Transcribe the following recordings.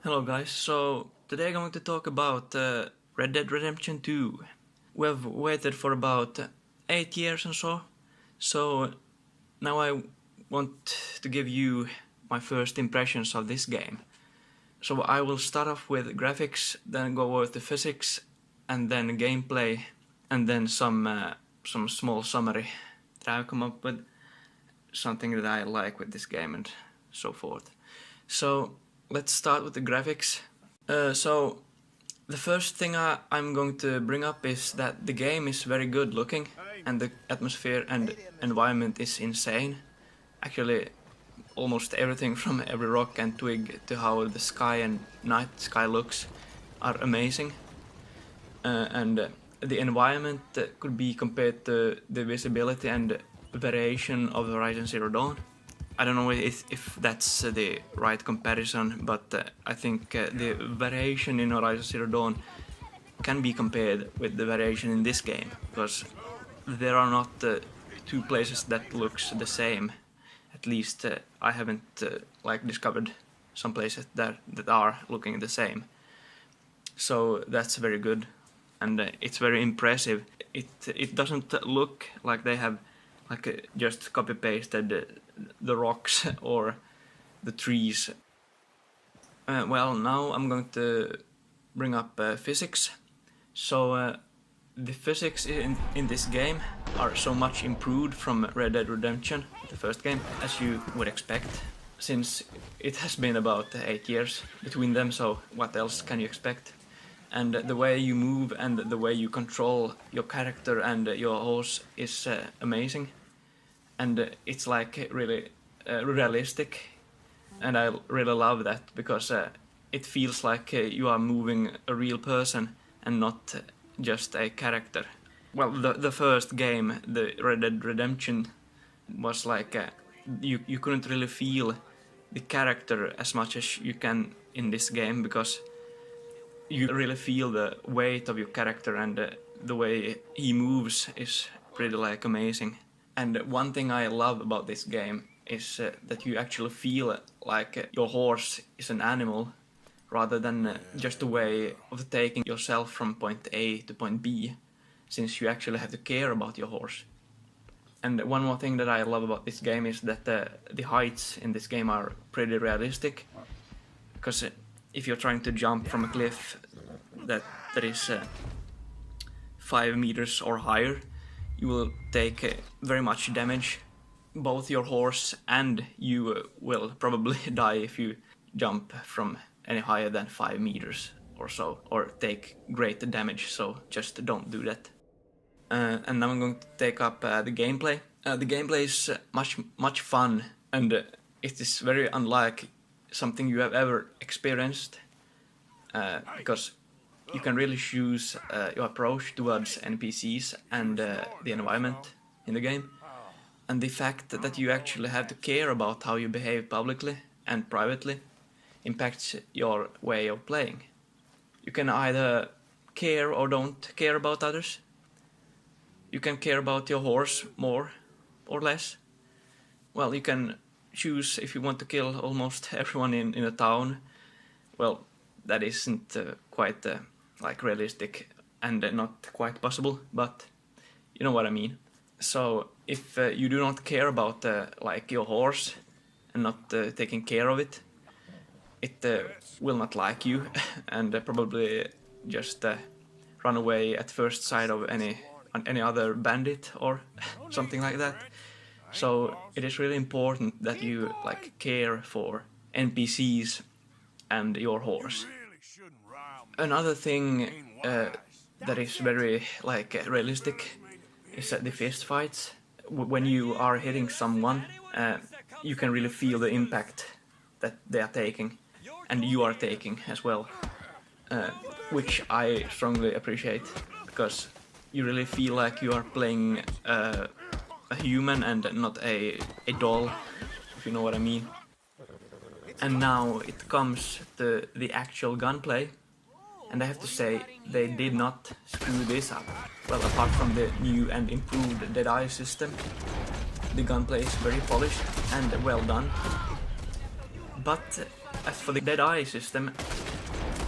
Hello guys, so today I'm going to talk about Red Dead Redemption 2. We've waited for about 8 years or so now I want to give you my first impressions of this game. So I will start off with graphics, then go over to physics, and then gameplay, and then some small summary that I've come up with, something that I like with this game and so forth. So let's start with the graphics. So the first thing I'm going to bring up is that the game is very good looking and the atmosphere and environment is insane. Actually, almost everything from every rock and twig to how the sky and night sky looks are amazing. And the environment could be compared to the visibility and variation of Horizon Zero Dawn. I don't know if that's the right comparison, but I think the variation in Horizon Zero Dawn can be compared with the variation in this game, because there are not two places that looks the same. At least I haven't discovered some places that are looking the same. So that's very good, and it's very impressive. It doesn't look like they have just copy pasted the rocks or the trees. Well, now I'm going to bring up physics. So the physics in this game are so much improved from Red Dead Redemption, the first game, as you would expect, since it has been about 8 years between them, so what else can you expect? And the way you move and the way you control your character and your horse is amazing. And it's really realistic, and I really love that, because it feels like you are moving a real person and not just a character. Well, the first game, the Red Dead Redemption, was you couldn't really feel the character as much as you can in this game, because you really feel the weight of your character, and the way he moves is pretty amazing. And one thing I love about this game is that you actually feel like your horse is an animal, rather than just a way of taking yourself from point A to point B, since you actually have to care about your horse. And one more thing that I love about this game is that the heights in this game are pretty realistic, because if you're trying to jump from a cliff that is 5 meters or higher, you will take very much damage. Both your horse and you will probably die if you jump from any higher than 5 meters or so, or take great damage, so just don't do that. And now I'm going to take up the gameplay. The gameplay is much fun, and it is very unlike something you have ever experienced, because you can really choose your approach towards NPCs and the environment in the game. And the fact that you actually have to care about how you behave publicly and privately impacts your way of playing. You can either care or don't care about others. You can care about your horse more or less. Well, you can choose if you want to kill almost everyone in a town. Well, that isn't quite realistic and not quite possible, but you know what I mean. So if you do not care about your horse and not taking care of it, it will not like you and probably just run away at first sight of any other bandit or something like that. So it is really important that you care for NPCs and your horse. Another thing that is very realistic is the fist fights. When you are hitting someone, you can really feel the impact that they are taking, and you are taking as well, which I strongly appreciate, because you really feel like you are playing a human and not a doll, if you know what I mean. And now it comes to the actual gunplay, and I have to say they did not screw this up. Well, apart from the new and improved Deadeye system, the gunplay is very polished and well done. But as for the Dead Eye system,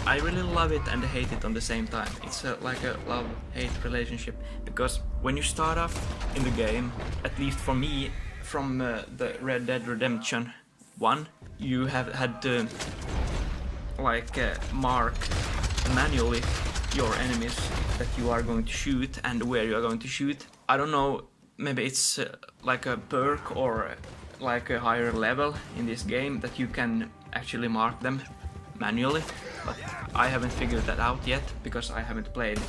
I really love it and hate it on the same time. It's like a love-hate relationship, because when you start off in the game, at least for me, from the Red Dead Redemption 1, you have had to mark manually your enemies that you are going to shoot and where you are going to shoot. I don't know, maybe it's like a perk or like a higher level in this game that you can actually mark them manually, but I haven't figured that out yet because I haven't played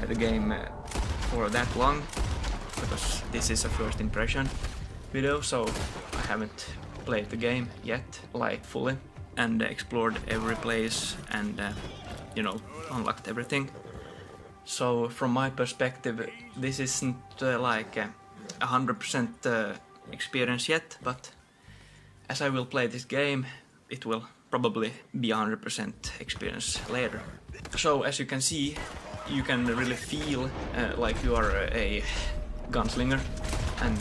the game for that long, because this is a first impression video, so I haven't played the game yet, like fully, and explored every place and you know, unlocked everything. So from my perspective, this isn't like 100% experience yet, but as I will play this game, it will probably be 100% experience later. So as you can see, you can really feel like you are a gunslinger and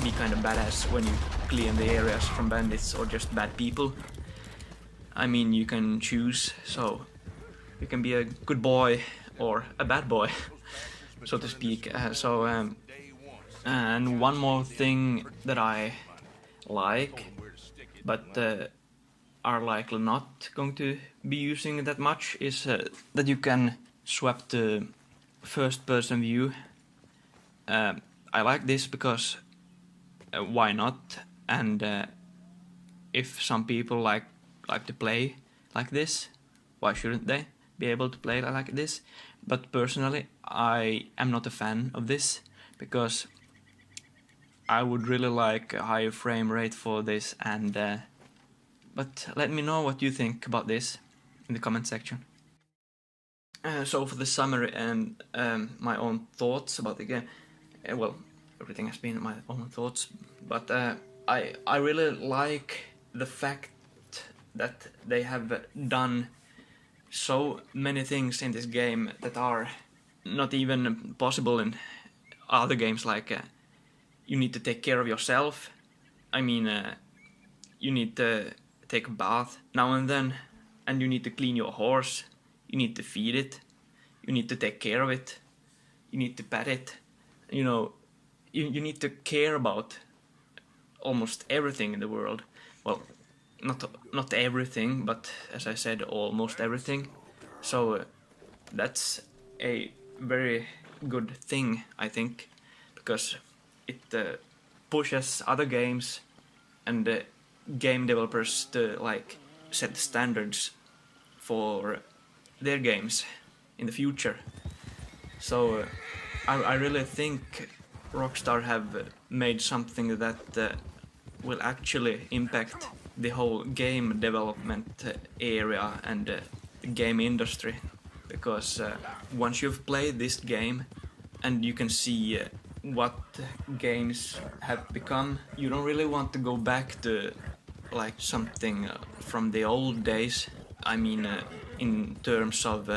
be kind of badass when you clear the areas from bandits or just bad people. I mean, you can choose, so you can be a good boy or a bad boy, so to speak. And one more thing that I like, but are likely not going to be using that much, is that you can swap to first-person view. I like this because why not? And if some people like to play like this, why shouldn't they be able to play like this? But personally, I am not a fan of this, because I would really like a higher frame rate for this, and but let me know what you think about this in the comment section. So for the summary and my own thoughts about the game, well, everything has been my own thoughts, but I really like the fact that they have done so many things in this game that are not even possible in other games, like you need to take care of yourself. I mean, you need to take a bath now and then, and you need to clean your horse, you need to feed it, you need to take care of it, you need to pet it, you know, you need to care about almost everything in the world. Well, not everything, but as I said, almost everything. So that's a very good thing, I think, because it pushes other games and game developers to like set standards for their games in the future. So I really think Rockstar have made something that will actually impact the whole game development area and the game industry, because once you've played this game and you can see what games have become, you don't really want to go back to like something from the old days. I mean, in terms of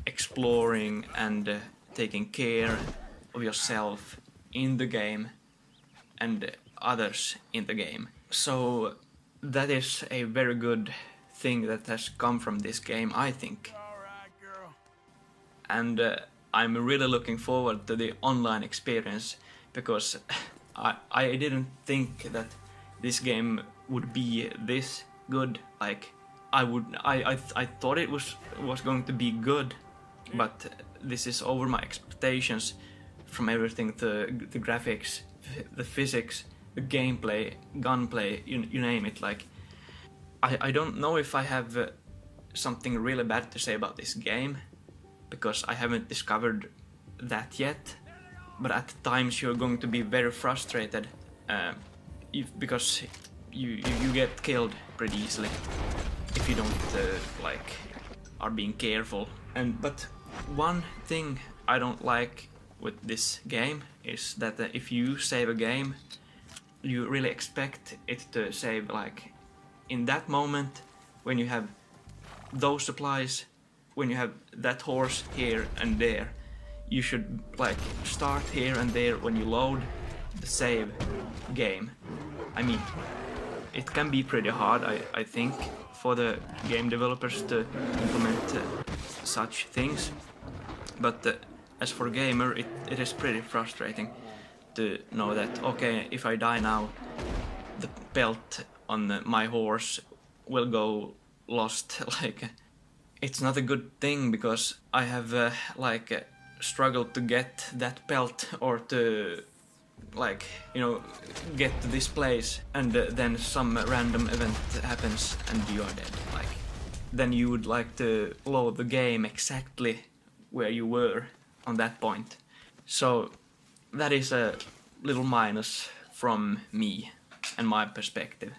exploring and taking care of yourself in the game and others in the game. So that is a very good thing that has come from this game, I think. And I'm really looking forward to the online experience, because I didn't think that this game would be this good. Like I thought it was going to be good, but this is over my expectations from everything, the graphics, the physics, the gameplay, gunplay, you name it. Like I don't know if I have something really bad to say about this game, because I haven't discovered that yet. But at times you're going to be very frustrated because you get killed pretty easily if you don't like are being careful. But one thing I don't like with this game is that if you save a game, you really expect it to save like in that moment when you have those supplies, when you have that horse here and there. You should like start here and there when you load the save game. I mean, it can be pretty hard, I think, for the game developers to implement such things. But as for gamer, it is pretty frustrating to know that, okay, if I die now, the belt on my horse will go lost. Like, it's not a good thing because I have struggled to get that belt or to get to this place, and then some random event happens and you are dead. Like, then you would like to load the game exactly where you were on that point. So that is a little minus from me and my perspective.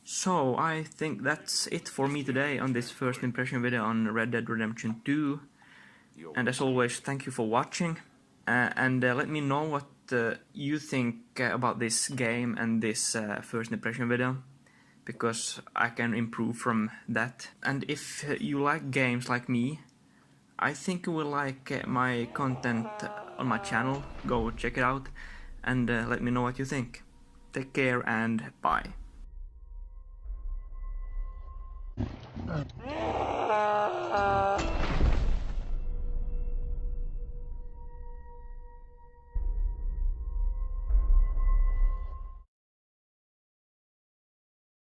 So I think that's it for me today on this first impression video on Red Dead Redemption 2. And as always, thank you for watching. And let me know what you think about this game and this first impression video, because I can improve from that. And if you like games like me, I think you will like my content on my channel. Go check it out and let me know what you think. Take care and bye.